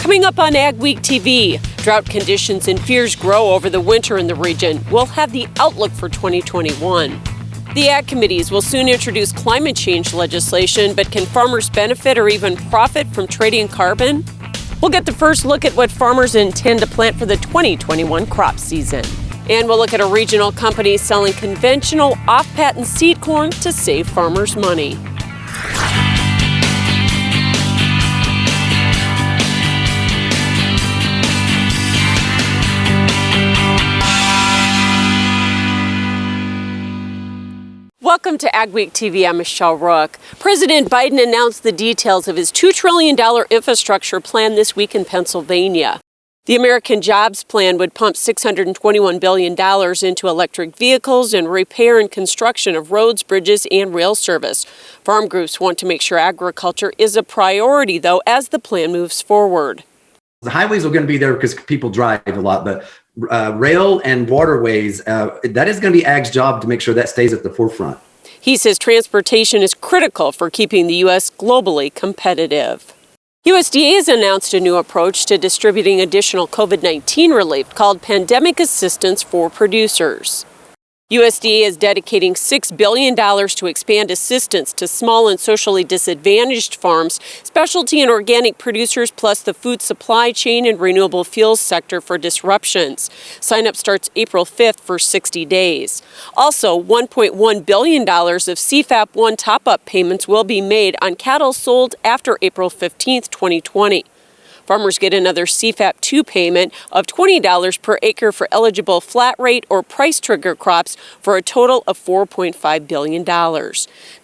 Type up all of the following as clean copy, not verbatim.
Coming up on AgweekTV, drought conditions and fears grow over the winter in the region. We'll have the outlook for 2021. The Ag Committees will soon introduce climate change legislation, but can farmers benefit or even profit from trading carbon? We'll get the first look at what farmers intend to plant for the 2021 crop season. And we'll look at a regional company selling conventional off-patent seed corn to save farmers money. Welcome to AgweekTV. I'm Michelle Rook. President Biden announced the details of his $2 trillion infrastructure plan this week in Pennsylvania. The American Jobs Plan would pump $621 billion into electric vehicles and repair and construction of roads, bridges, and rail service. Farm groups want to make sure agriculture is a priority, though, as the plan moves forward. The highways are going to be there because people drive a lot, but rail and waterways, that is going to be Ag's job to make sure that stays at the forefront. He says transportation is critical for keeping the U.S. globally competitive. USDA has announced a new approach to distributing additional COVID-19 relief called Pandemic Assistance for Producers. USDA is dedicating $6 billion to expand assistance to small and socially disadvantaged farms, specialty and organic producers, plus the food supply chain and renewable fuels sector for disruptions. Sign-up starts April 5th for 60 days. Also, $1.1 billion of CFAP 1 top-up payments will be made on cattle sold after April 15th, 2020. Farmers get another CFAP 2 payment of $20 per acre for eligible flat rate or price trigger crops for a total of $4.5 billion.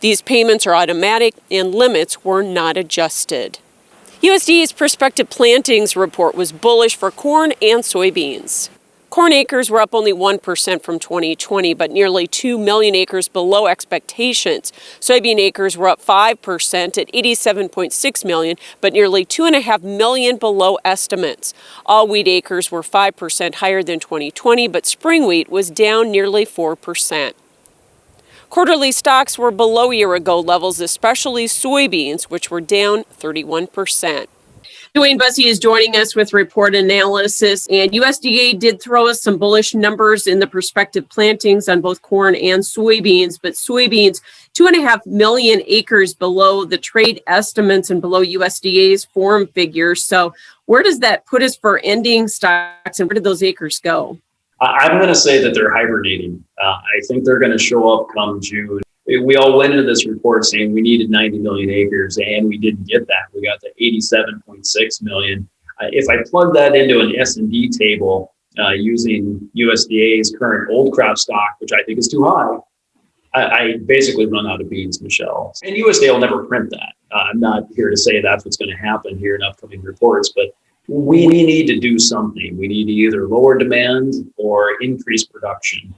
These payments are automatic and limits were not adjusted. USDA's Prospective plantings report was bullish for corn and soybeans. Corn acres were up only 1% from 2020, but nearly 2 million acres below expectations. Soybean acres were up 5% at 87.6 million, but nearly 2.5 million below estimates. All wheat acres were 5% higher than 2020, but spring wheat was down nearly 4%. Quarterly stocks were below year-ago levels, especially soybeans, which were down 31%. Dwayne Bussey is joining us with report analysis, and USDA did throw us some bullish numbers in the prospective plantings on both corn and soybeans, but soybeans 2.5 million acres below the trade estimates and below USDA's form figures. So where does that put us for ending stocks, and where did those acres go? I'm going to say that they're hibernating. I think they're going to show up come June. We all went into this report saying we needed 90 million acres, and we didn't get that. We got to 87.6 million. If I plug that into an S&D table using USDA's current old crop stock, which I think is too high, I basically run out of beans, Michelle. And USDA will never print that. I'm not here to say that's what's going to happen here in upcoming reports, but we need to do something. We need to either lower demand or increase production.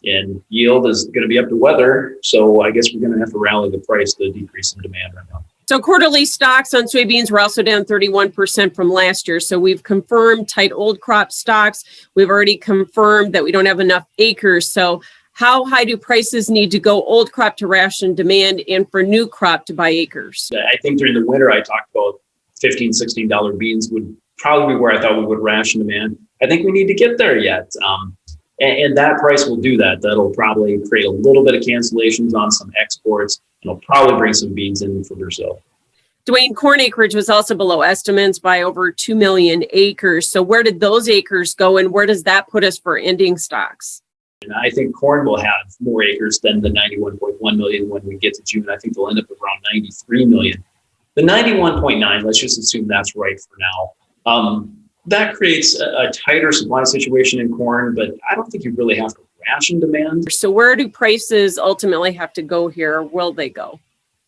And yield is going to be up to weather, so I guess we're going to have to rally the price to decrease in demand right now. So quarterly stocks on soybeans were also down 31% from last year. So we've confirmed tight old crop stocks. We've already confirmed that we don't have enough acres. So how high do prices need to go old crop to ration demand and for new crop to buy acres? I think during the winter I talked about $15, $16 beans would probably be where I thought we would ration demand. I think we need to get there yet. And that price will do that. That'll probably create a little bit of cancellations on some exports, and it'll probably bring some beans in for Brazil. Dwayne, corn acreage was also below estimates by over 2 million acres. So where did those acres go, and where does that put us for ending stocks? And I think corn will have more acres than the 91.1 million when we get to June. I think they'll end up around 93 million. The 91.9, let's just assume that's right for now. That creates a tighter supply situation in corn, but I don't think you really have to ration demand. So where do prices ultimately have to go here? Will they go?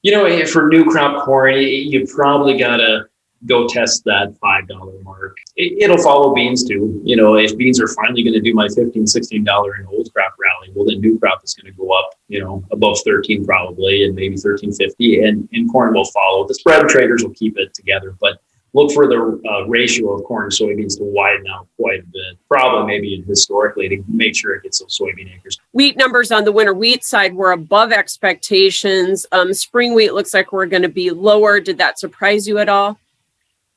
You know, for new crop corn, you probably got to go test that $5 mark. It'll follow beans too. You know, if beans are finally going to do my $15, $16 in old crop rally, well, then new crop is going to go up, you know, above 13 probably, and maybe 13.50, and corn will follow. The spread traders will keep it together, but look for the ratio of corn and soybeans to widen out quite a bit, probably maybe historically, to make sure it gets those soybean acres. Wheat numbers on the winter wheat side were above expectations. Spring wheat looks like we're going to be lower. Did that surprise you at all?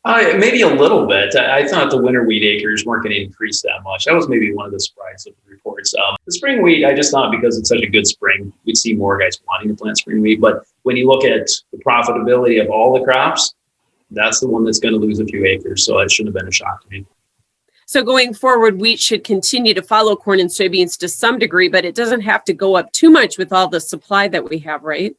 Maybe a little bit. I thought the winter wheat acres weren't going to increase that much. That was maybe one of the surprises of the reports. The spring wheat, I just thought because it's such a good spring, we'd see more guys wanting to plant spring wheat. But when you look at the profitability of all the crops, that's the one that's going to lose a few acres. So it shouldn't have been a shock to me. So going forward, wheat should continue to follow corn and soybeans to some degree, but it doesn't have to go up too much with all the supply that we have, right?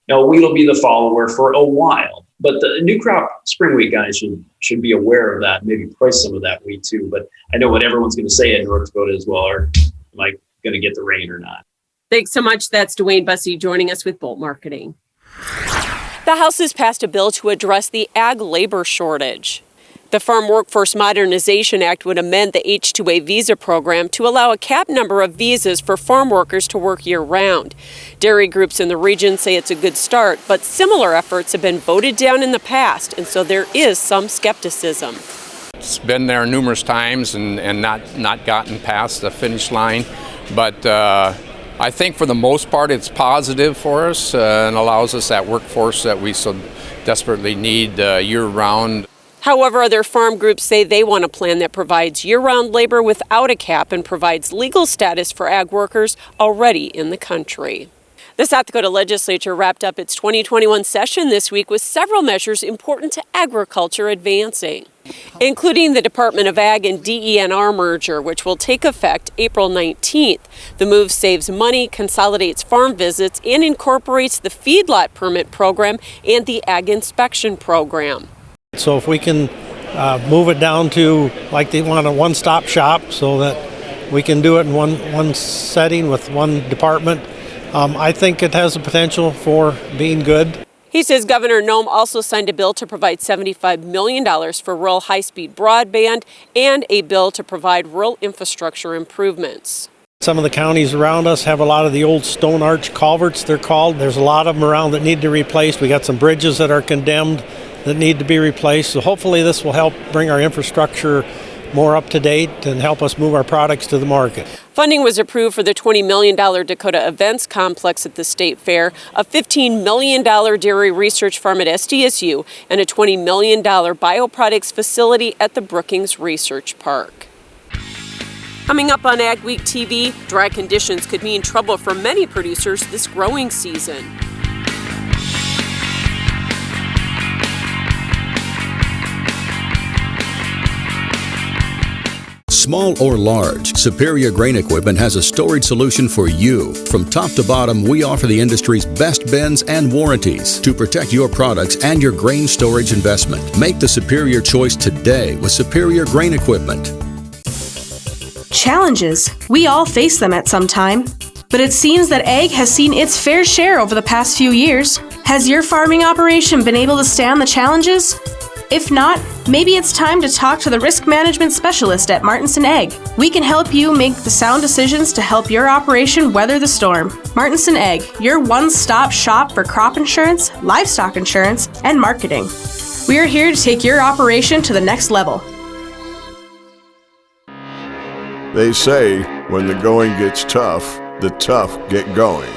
No, wheat will be the follower for a while. But the new crop spring wheat guys should be aware of that, maybe price some of that wheat too. But I know what everyone's going to say in North Dakota as well, or am I going to get the rain or not? Thanks so much. That's Dwayne Bussey joining us with Bolt Marketing. The House has passed a bill to address the ag labor shortage. The Farm Workforce Modernization Act would amend the H-2A visa program to allow a cap number of visas for farm workers to work year-round. Dairy groups in the region say it's a good start, but similar efforts have been voted down in the past, and so there is some skepticism. It's been there numerous times and not gotten past the finish line, but I think for the most part it's positive for us and allows us that workforce that we so desperately need year-round. However, other farm groups say they want a plan that provides year-round labor without a cap and provides legal status for ag workers already in the country. The South Dakota legislature wrapped up its 2021 session this week with several measures important to agriculture advancing, including the Department of Ag and DENR merger, which will take effect April 19th. The move saves money, consolidates farm visits, and incorporates the feedlot permit program and the ag inspection program. So if we can move it down to, like they want, a one-stop shop so that we can do it in one setting with one department, I think it has the potential for being good. He says Governor Noem also signed a bill to provide $75 million for rural high-speed broadband and a bill to provide rural infrastructure improvements. Some of the counties around us have a lot of the old stone arch culverts, they're called. There's a lot of them around that need to be replaced. We got some bridges that are condemned that need to be replaced. So hopefully this will help bring our infrastructure more up to date and help us move our products to the market. Funding was approved for the $20 million Dakota Events Complex at the State Fair, a $15 million dairy research farm at SDSU, and a $20 million bioproducts facility at the Brookings Research Park. Coming up on AgweekTV, dry conditions could mean trouble for many producers this growing season. Small or large, Superior Grain Equipment has a storage solution for you. From top to bottom, we offer the industry's best bins and warranties to protect your products and your grain storage investment. Make the superior choice today with Superior Grain Equipment. Challenges. We all face them at some time. But it seems that ag has seen its fair share over the past few years. Has your farming operation been able to stand the challenges? If not, maybe it's time to talk to the risk management specialist at Martinson Ag. We can help you make the sound decisions to help your operation weather the storm. Martinson Ag, your one-stop shop for crop insurance, livestock insurance, and marketing. We are here to take your operation to the next level. They say when the going gets tough, the tough get going.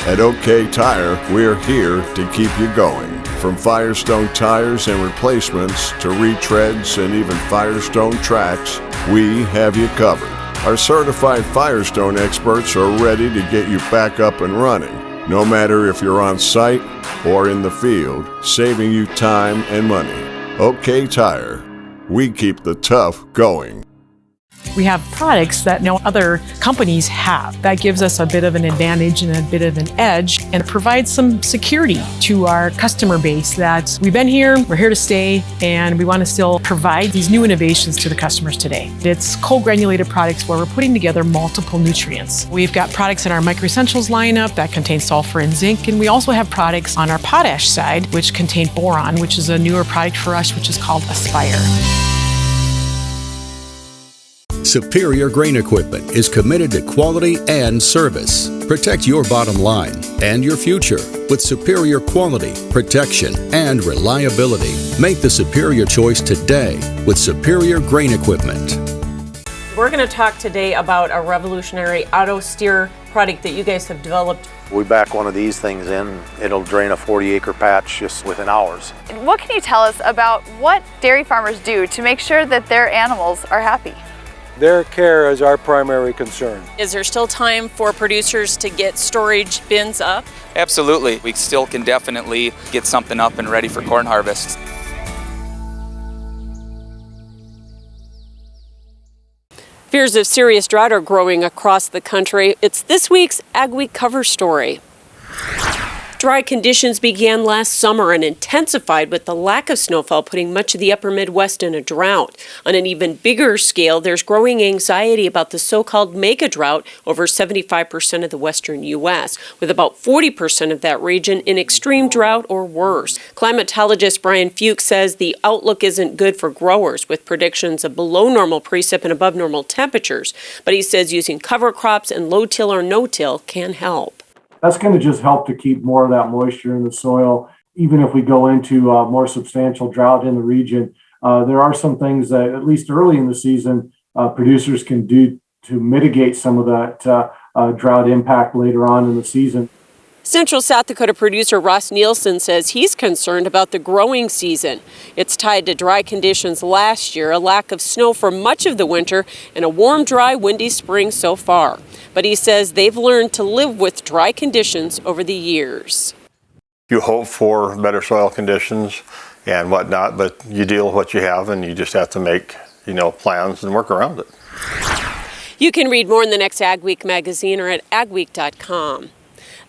At OK Tire, we're here to keep you going. From Firestone tires and replacements to retreads and even Firestone tracks, we have you covered. Our certified Firestone experts are ready to get you back up and running, no matter if you're on site or in the field, saving you time and money. OK Tire, we keep the tough going. We have products that no other companies have. That gives us a bit of an advantage and a bit of an edge, and it provides some security to our customer base that we've been here, we're here to stay, and we want to still provide these new innovations to the customers today. It's co-granulated products where we're putting together multiple nutrients. We've got products in our Micro Essentials lineup that contain sulfur and zinc, and we also have products on our potash side which contain boron, which is a newer product for us, which is called Aspire. Superior Grain Equipment is committed to quality and service. Protect your bottom line and your future with superior quality, protection, and reliability. Make the superior choice today with Superior Grain Equipment. We're going to talk today about a revolutionary auto steer product that you guys have developed We back one of these things in, it'll drain a 40-acre patch just within hours. What can you tell us about what dairy farmers do to make sure that their animals are happy? Their care is our primary concern. Is there still time for producers to get storage bins up? Absolutely. We still can definitely get something up and ready for corn harvest. Fears of serious drought are growing across the country. It's this week's AgWeek cover story. Dry conditions began last summer and intensified with the lack of snowfall, putting much of the upper Midwest in a drought. On an even bigger scale, there's growing anxiety about the so-called mega drought over 75% of the western U.S., with about 40% of that region in extreme drought or worse. Climatologist Brian Fuchs says the outlook isn't good for growers, with predictions of below normal precip and above normal temperatures. But he says using cover crops and low-till or no-till can help. That's going to just help to keep more of that moisture in the soil. Even if we go into more substantial drought in the region, there are some things that, at least early in the season, producers can do to mitigate some of that drought impact later on in the season. Central South Dakota producer Ross Nielsen says he's concerned about the growing season. It's tied to dry conditions last year, a lack of snow for much of the winter, and a warm, dry, windy spring so far. But he says they've learned to live with dry conditions over the years. You hope for better soil conditions and whatnot, but you deal with what you have and you just have to make, plans and work around it. You can read more in the next AgWeek magazine or at agweek.com.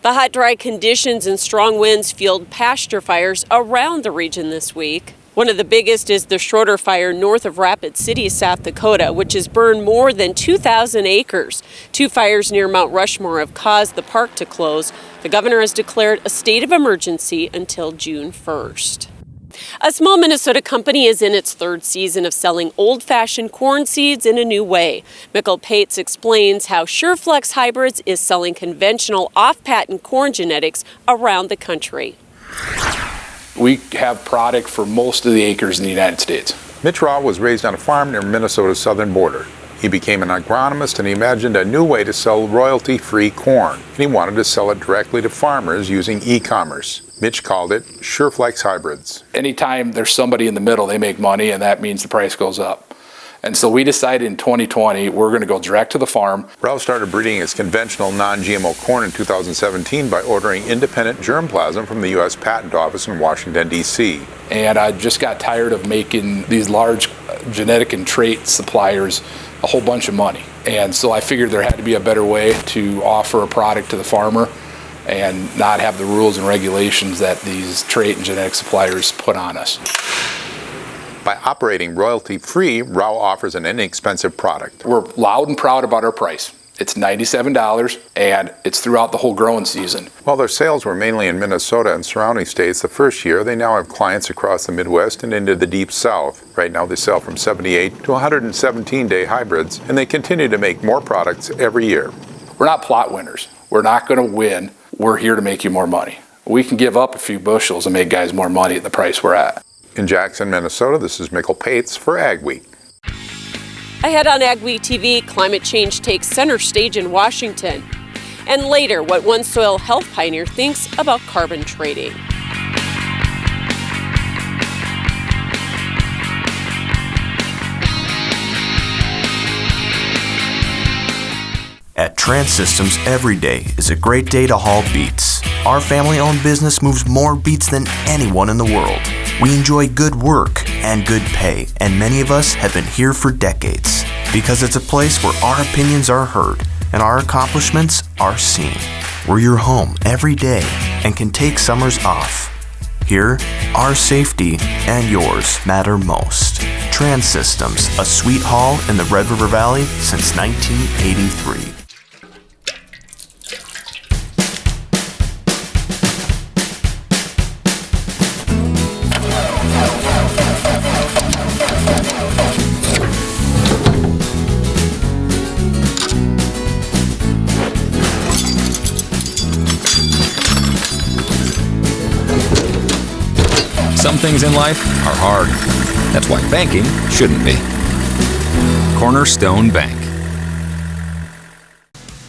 The hot, dry conditions and strong winds fueled pasture fires around the region this week. One of the biggest is the Schroeder Fire north of Rapid City, South Dakota, which has burned more than 2,000 acres. 2 fires near Mount Rushmore have caused the park to close. The governor has declared a state of emergency until June 1st. A small Minnesota company is in its 3rd season of selling old-fashioned corn seeds in a new way. Mikkel Pates explains how SureFlex Hybrids is selling conventional off-patent corn genetics around the country. We have product for most of the acres in the United States. Mitch Raw was raised on a farm near Minnesota's southern border. He became an agronomist and he imagined a new way to sell royalty-free corn. And he wanted to sell it directly to farmers using e-commerce. Mitch called it SureFlex Hybrids. Anytime there's somebody in the middle, they make money, and that means the price goes up. And so we decided in 2020 we're going to go direct to the farm. Raw started breeding his conventional non-GMO corn in 2017 by ordering independent germplasm from the U.S. Patent Office in Washington, D.C. And I just got tired of making these large genetic and trait suppliers a whole bunch of money. And so I figured there had to be a better way to offer a product to the farmer and not have the rules and regulations that these trait and genetic suppliers put on us. By operating royalty-free, Raw offers an inexpensive product. We're loud and proud about our price. It's $97, and it's throughout the whole growing season. While their sales were mainly in Minnesota and surrounding states the first year, they now have clients across the Midwest and into the Deep South. Right now they sell from 78 to 117-day hybrids, and they continue to make more products every year. We're not plot winners. We're not going to win. We're here to make you more money. We can give up a few bushels and make guys more money at the price we're at. In Jackson, Minnesota, this is Mikkel Pates for AgWeek. Ahead on AgweekTV, climate change takes center stage in Washington. And later, what one soil health pioneer thinks about carbon trading. At Trans-Systems, every day is a great day to haul beets. Our family-owned business moves more beets than anyone in the world. We enjoy good work and good pay, and many of us have been here for decades because it's a place where our opinions are heard and our accomplishments are seen. We're your home every day and can take summers off. Here, our safety and yours matter most. Trans-Systems, a sweet haul in the Red River Valley since 1983. Some things in life are hard. That's why banking shouldn't be. Cornerstone Bank.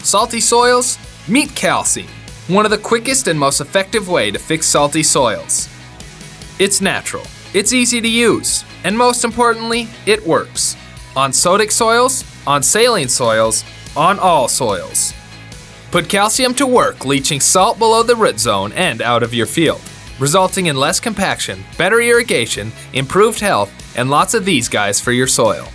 Salty soils? Meet calcium. one of the quickest and most effective way to fix salty soils. It's natural, it's easy to use, and most importantly, it works. On sodic soils, on saline soils, on all soils. Put calcium to work leaching salt below the root zone and out of your field, resulting in less compaction, better irrigation, improved health, and lots of these guys for your soil.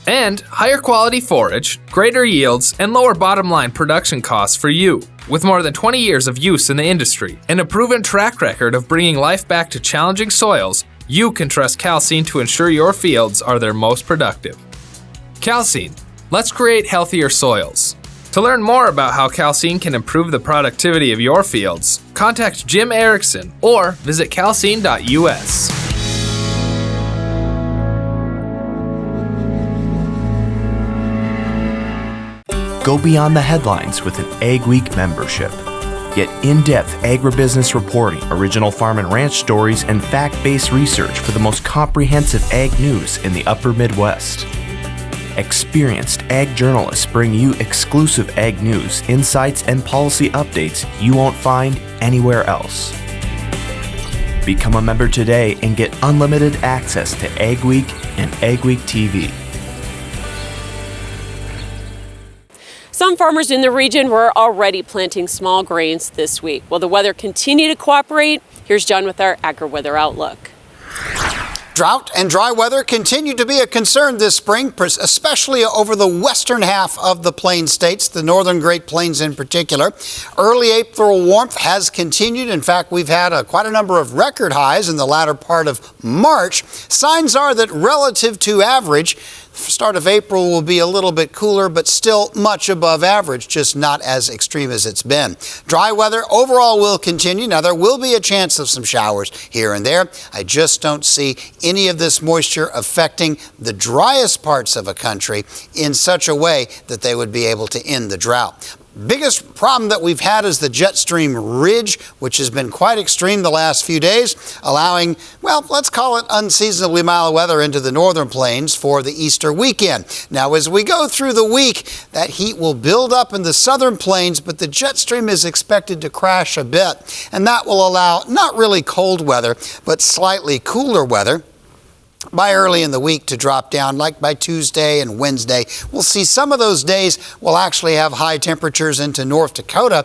And higher quality forage, greater yields, and lower bottom line production costs for you. With more than 20 years of use in the industry and a proven track record of bringing life back to challenging soils, you can trust Calcine to ensure your fields are their most productive. Calcine, let's create healthier soils. To learn more about how Calcine can improve the productivity of your fields, contact Jim Erickson or visit calcine.us. Go beyond the headlines with an AgWeek membership. Get in-depth agribusiness reporting, original farm and ranch stories, and fact-based research for the most comprehensive ag news in the upper Midwest. Experienced ag journalists bring you exclusive ag news, insights, and policy updates you won't find anywhere else. Become a member today and get unlimited access to AgWeek and AgweekTV. Some farmers in the region were already planting small grains this week. Will the weather continue to cooperate? Here's John with our AgriWeather outlook. Drought and dry weather continue to be a concern this spring, especially over the western half of the Plains states, the northern Great Plains in particular. Early April warmth has continued. In fact, we've had quite a number of record highs in the latter part of March. Signs are that relative to average, start of April will be a little bit cooler, but still much above average, just not as extreme as it's been. Dry weather overall will continue. Now, there will be a chance of some showers here and there. I just don't see any of this moisture affecting the driest parts of a country in such a way that they would be able to end the drought. Biggest problem that we've had is the jet stream ridge, which has been quite extreme the last few days, allowing, well, let's call it unseasonably mild weather into the northern plains for the Easter weekend. Now, as we go through the week, that heat will build up in the southern plains, but the jet stream is expected to crash a bit, and that will allow not really cold weather, but slightly cooler weather by early in the week to drop down, like by Tuesday and Wednesday. We'll see some of those days will actually have high temperatures into North Dakota,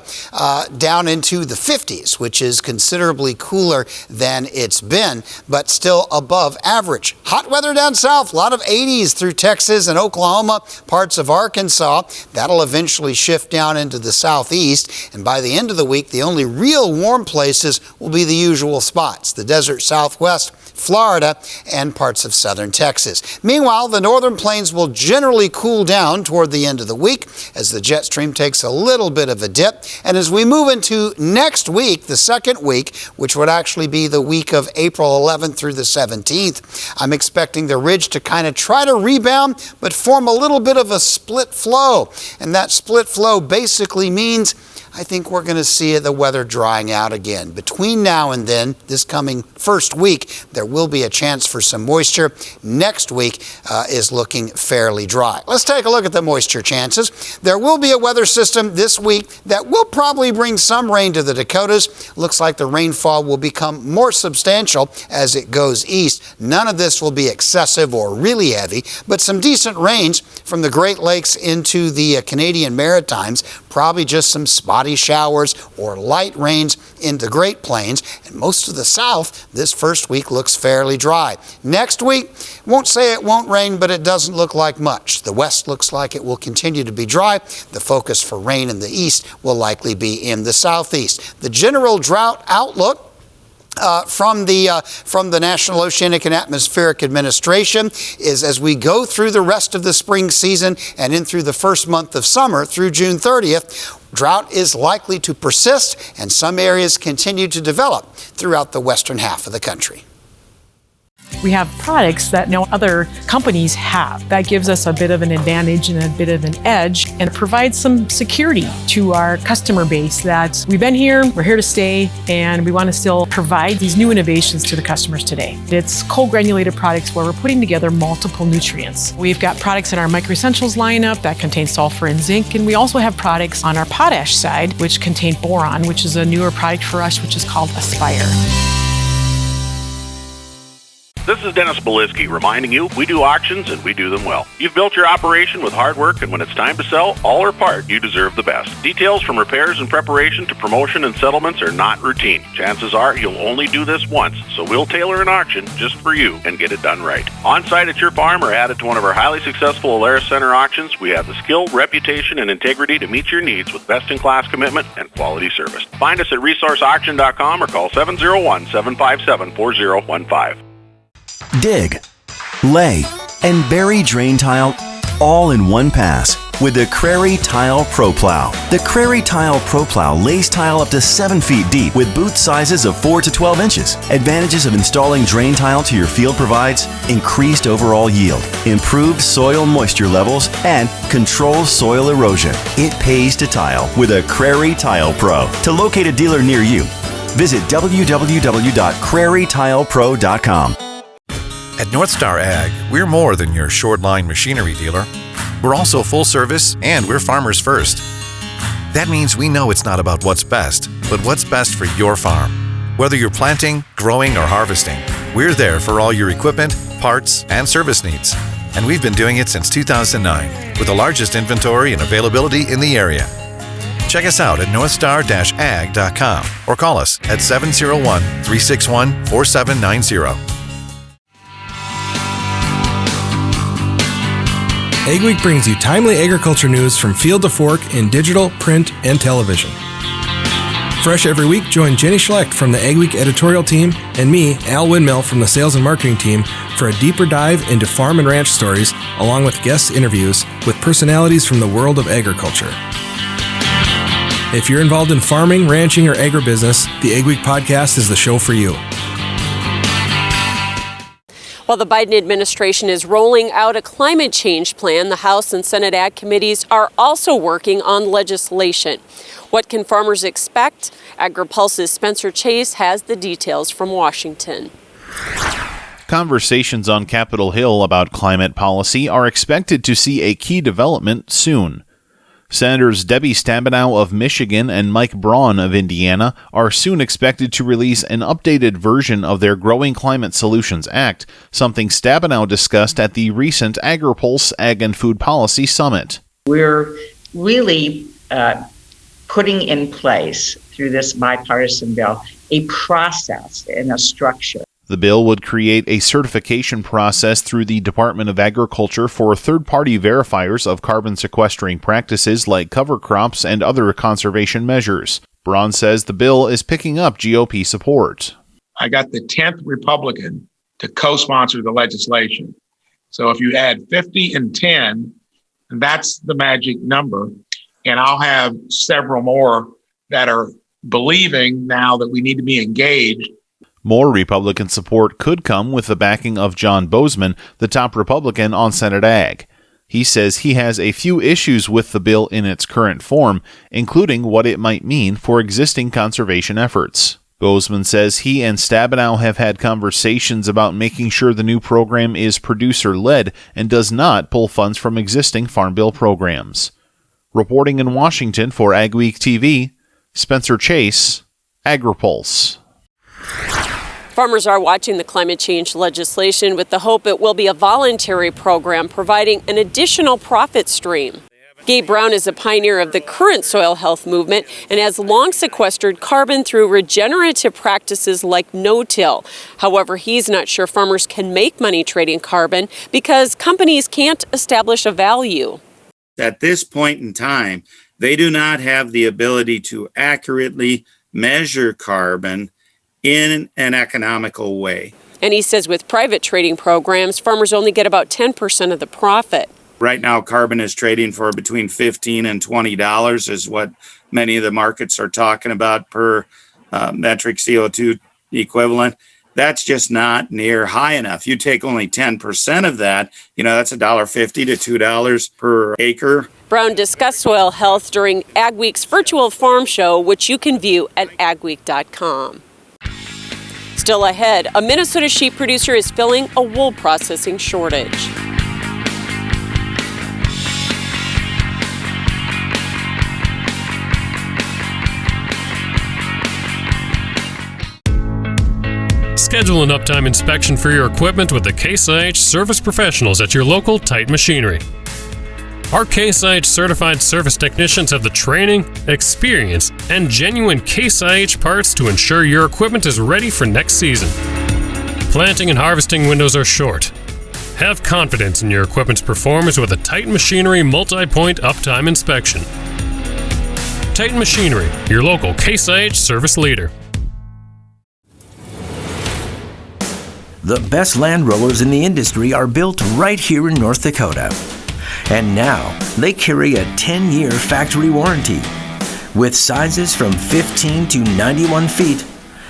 down into the 50s, which is considerably cooler than it's been, but still above average. Hot weather down south, a lot of 80s through Texas and Oklahoma, parts of Arkansas. That'll eventually shift down into the southeast, and by the end of the week, the only real warm places will be the usual spots, the desert southwest, Florida, and parts of southern Texas. Meanwhile, the northern plains will generally cool down toward the end of the week as the jet stream takes a little bit of a dip. And as we move into next week, the second week, which would actually be the week of April 11th through the 17th, I'm expecting the ridge to kind of try to rebound, but form a little bit of a split flow. And that split flow basically means I think we're going to see the weather drying out again. Between now and then, this coming first week, there will be a chance for some moisture. Next week is looking fairly dry. Let's take a look at the moisture chances. There will be a weather system this week that will probably bring some rain to the Dakotas. Looks like the rainfall will become more substantial as it goes east. None of this will be excessive or really heavy, but some decent rains from the Great Lakes into the Canadian Maritimes, probably just some spotty showers or light rains in the Great Plains, and most of the south this first week looks fairly dry. Next week, won't say it won't rain, but it doesn't look like much. The west looks like it will continue to be dry. The focus for rain in the east will likely be in the southeast. The general drought outlook from the National Oceanic and Atmospheric Administration is as we go through the rest of the spring season and in through the first month of summer through June 30th, drought is likely to persist and some areas continue to develop throughout the western half of the country. We have products that no other companies have. That gives us a bit of an advantage and a bit of an edge, and it provides some security to our customer base that we've been here, we're here to stay, and we want to still provide these new innovations to the customers today. It's cold-granulated products where we're putting together multiple nutrients. We've got products in our Micro Essentials lineup that contain sulfur and zinc, and we also have products on our potash side which contain boron, which is a newer product for us, which is called Aspire. This is Dennis Belisky reminding you we do auctions and we do them well. You've built your operation with hard work, and when it's time to sell, all or part, you deserve the best. Details from repairs and preparation to promotion and settlements are not routine. Chances are you'll only do this once, so we'll tailor an auction just for you and get it done right. On site at your farm or added to one of our highly successful Alaris Center auctions, we have the skill, reputation, and integrity to meet your needs with best-in-class commitment and quality service. Find us at resourceauction.com or call 701-757-4015. Dig, lay, and bury drain tile all in one pass with the Crary Tile Pro Plow. The Crary Tile Pro Plow lays tile up to 7 feet deep with boot sizes of 4 to 12 inches. Advantages of installing drain tile to your field provides increased overall yield, improved soil moisture levels, and controls soil erosion. It pays to tile with a Crary Tile Pro. To locate a dealer near you, visit www.crarytilepro.com. At North Star Ag, we're more than your short-line machinery dealer. We're also full service, and we're farmers first. That means we know it's not about what's best, but what's best for your farm. Whether you're planting, growing, or harvesting, we're there for all your equipment, parts, and service needs. And we've been doing it since 2009, with the largest inventory and availability in the area. Check us out at northstar-ag.com or call us at 701-361-4790. AgWeek brings you timely agriculture news from field to fork in digital, print, and television. Fresh every week, join Jenny Schlecht from the AgWeek editorial team and me, Al Windmill, from the sales and marketing team for a deeper dive into farm and ranch stories, along with guest interviews with personalities from the world of agriculture. If you're involved in farming, ranching, or agribusiness, the AgWeek podcast is the show for you. While the Biden administration is rolling out a climate change plan, the House and Senate Ag committees are also working on legislation. What can farmers expect? AgriPulse's Spencer Chase has the details from Washington. Conversations on Capitol Hill about climate policy are expected to see a key development soon. Senators Debbie Stabenow of Michigan and Mike Braun of Indiana are soon expected to release an updated version of their Growing Climate Solutions Act, something Stabenow discussed at the recent AgriPulse Ag and Food Policy Summit. We're really putting in place, through this bipartisan bill, a process and a structure. The bill would create a certification process through the Department of Agriculture for third-party verifiers of carbon sequestering practices like cover crops and other conservation measures. Braun says the bill is picking up GOP support. I got the 10th Republican to co-sponsor the legislation. So if you add 50 and 10, that's the magic number. And I'll have several more that are believing now that we need to be engaged. More Republican support could come with the backing of John Bozeman, the top Republican on Senate Ag. He says he has a few issues with the bill in its current form, including what it might mean for existing conservation efforts. Bozeman says he and Stabenow have had conversations about making sure the new program is producer-led and does not pull funds from existing Farm Bill programs. Reporting in Washington for AgweekTV, Spencer Chase, AgriPulse. Farmers are watching the climate change legislation with the hope it will be a voluntary program providing an additional profit stream. Gabe Brown is a pioneer of the current soil health movement and has long sequestered carbon through regenerative practices like no-till. However, he's not sure farmers can make money trading carbon because companies can't establish a value. At this point in time, they do not have the ability to accurately measure carbon in an economical way. And he says with private trading programs, farmers only get about 10% of the profit. Right now, carbon is trading for between $15 and $20 is what many of the markets are talking about per metric CO2 equivalent. that's just not near high enough. You take only 10% of that, that's $1.50 to $2 per acre. Brown discussed soil health during AgWeek's virtual farm show, which you can view at agweek.com. Still ahead, a Minnesota sheep producer is filling a wool processing shortage. Schedule an uptime inspection for your equipment with the Case IH service professionals at your local Titan Machinery. Our Case IH certified service technicians have the training, experience, and genuine Case IH parts to ensure your equipment is ready for next season. Planting and harvesting windows are short. Have confidence in your equipment's performance with a Titan Machinery multi-point uptime inspection. Titan Machinery, your local Case IH service leader. The best land rollers in the industry are built right here in North Dakota. And now, they carry a 10-year factory warranty. With sizes from 15 to 91 feet,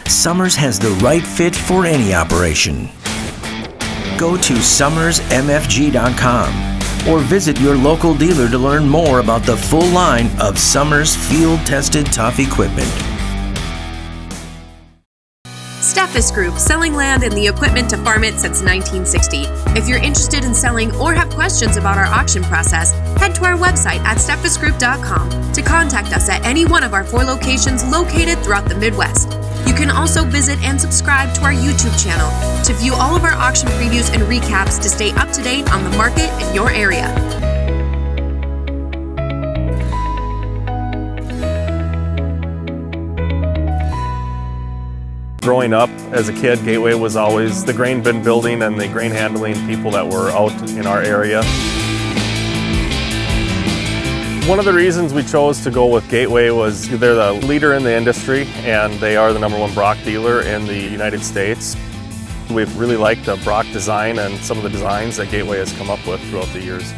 Summers has the right fit for any operation. Go to summersmfg.com or visit your local dealer to learn more about the full line of Summers field-tested tough equipment. Steffes Group, selling land and the equipment to farm it since 1960. If you're interested in selling or have questions about our auction process, head to our website at steffesgroup.com to contact us at any one of our 4 locations located throughout the Midwest. You can also visit and subscribe to our YouTube channel to view all of our auction previews and recaps to stay up to date on the market in your area. Growing up as a kid, Gateway was always the grain bin building and the grain handling people that were out in our area. One of the reasons we chose to go with Gateway was they're the leader in the industry and they are the #1 Brock dealer in the United States. We've really liked the Brock design and some of the designs that Gateway has come up with throughout the years.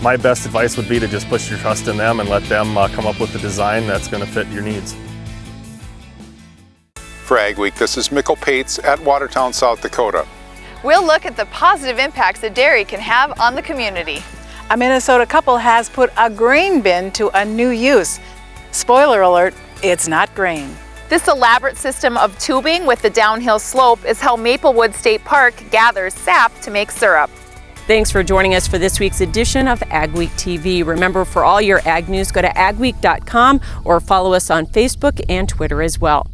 My best advice would be to just put your trust in them and let them come up with the design that's going to fit your needs. For AgWeek, this is Mikkel Pates at Watertown, South Dakota. We'll look at the positive impacts that dairy can have on the community. A Minnesota couple has put a grain bin to a new use. Spoiler alert, it's not grain. This elaborate system of tubing with the downhill slope is how Maplewood State Park gathers sap to make syrup. Thanks for joining us for this week's edition of AgWeek TV. Remember, for all your ag news, go to agweek.com or follow us on Facebook and Twitter as well.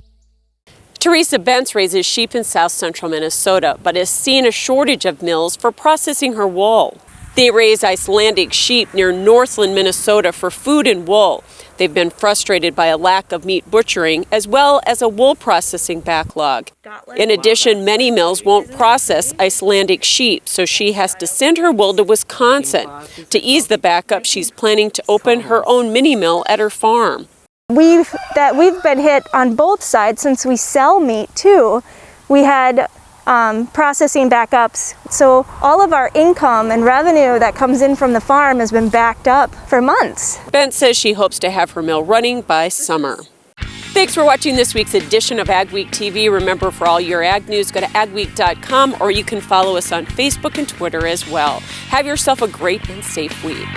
Teresa Bentz raises sheep in south central Minnesota, but has seen a shortage of mills for processing her wool. They raise Icelandic sheep near Northland, Minnesota for food and wool. They've been frustrated by a lack of meat butchering as well as a wool processing backlog. In addition, many mills won't process Icelandic sheep, so she has to send her wool to Wisconsin. To ease the backup, she's planning to open her own mini mill at her farm. We've been hit on both sides since we sell meat too. We had processing backups, so all of our income and revenue that comes in from the farm has been backed up for months. Bent says she hopes to have her mill running by summer. Thanks for watching this week's edition of AgWeek TV. Remember, for all your ag news, go to agweek.com or you can follow us on Facebook and Twitter as well. Have yourself a great and safe week.